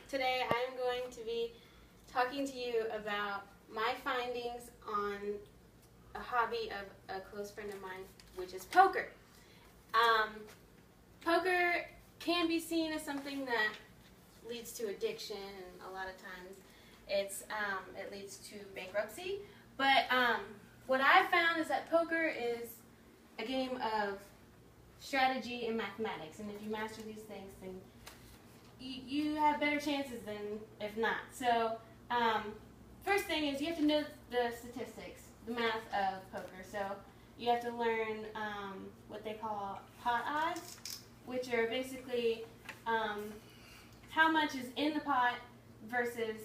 Today I am going to be talking to you about my findings on a hobby of a close friend of mine, which is poker. Poker can be seen as something that leads to addiction, and a lot of times it leads to bankruptcy. But what I've found is that poker is a game of strategy and mathematics, and if you master these things, then you have better chances than if not. So first thing is you have to know the statistics, the math of poker. So you have to learn what they call pot odds, which are basically how much is in the pot versus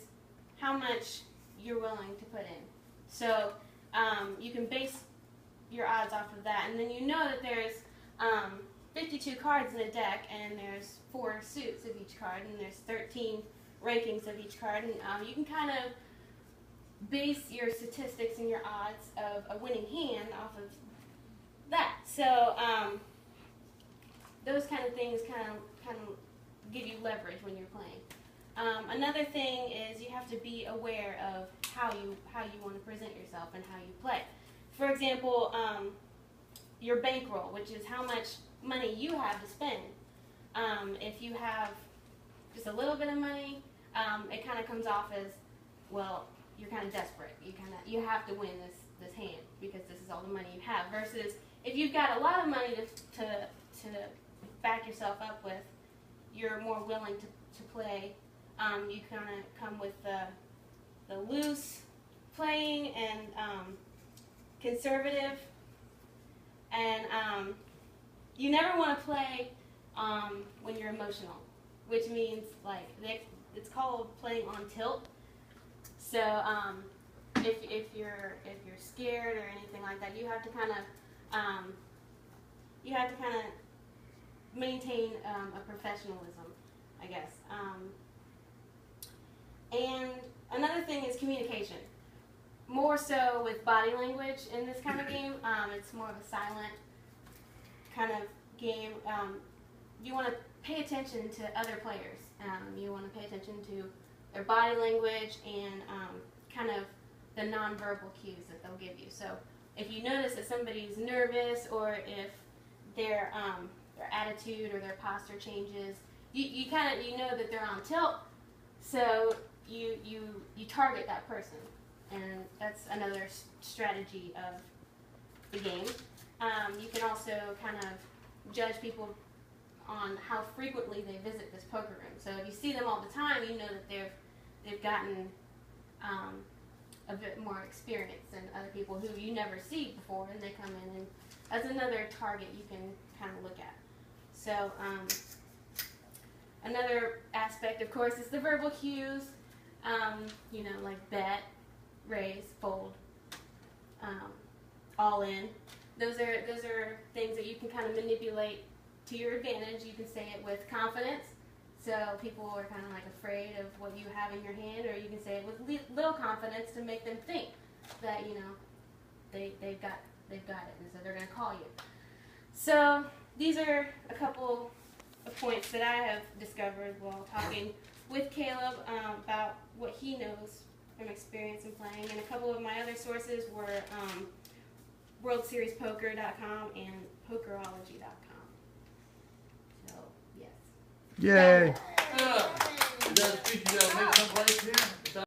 how much you're willing to put in. So you can base your odds off of that, and then you know that there's 52 cards in a deck, and there's 4 suits of each card, and there's 13 rankings of each card, and you can kind of base your statistics and your odds of a winning hand off of that. So those kind of things kind of give you leverage when you're playing. Another thing is you have to be aware of how you want to present yourself and how you play. For example, your bankroll, which is how much money you have to spend. If you have just a little bit of money, it kind of comes off as, well, you're kind of desperate. You have to win this hand because this is all the money you have. Versus if you've got a lot of money to back yourself up with, you're more willing to play. You kind of come with the loose playing and conservative, and you never want to play when you're emotional, which means like it's called playing on tilt. So if you're scared or anything like that, you have to kind of maintain a professionalism, I guess. And another thing is communication. More so with body language in this kind of game. It's more of a silent kind of game. You want to pay attention to other players. You want to pay attention to their body language and kind of the nonverbal cues that they'll give you. So if you notice that somebody's nervous, or if their attitude or their posture changes, you know that they're on tilt. So you target that person, and that's another strategy of the game. You can also kind of judge people on how frequently they visit this poker room. So if you see them all the time, you know that they've gotten a bit more experience than other people who you never see before, and they come in, and that's another target you can kind of look at. So another aspect, of course, is the verbal cues. Like bet, raise, fold, all in. Those are things that you can kind of manipulate to your advantage. You can say it with confidence, so people are kind of like afraid of what you have in your hand, or you can say it with little confidence to make them think that they've got it, and so they're going to call you. So these are a couple of points that I have discovered while talking with Caleb about what he knows from experience in playing, and a couple of my other sources were WorldSeriesPoker.com and Pokerology.com. So yes. Yay! You guys think you gotta make something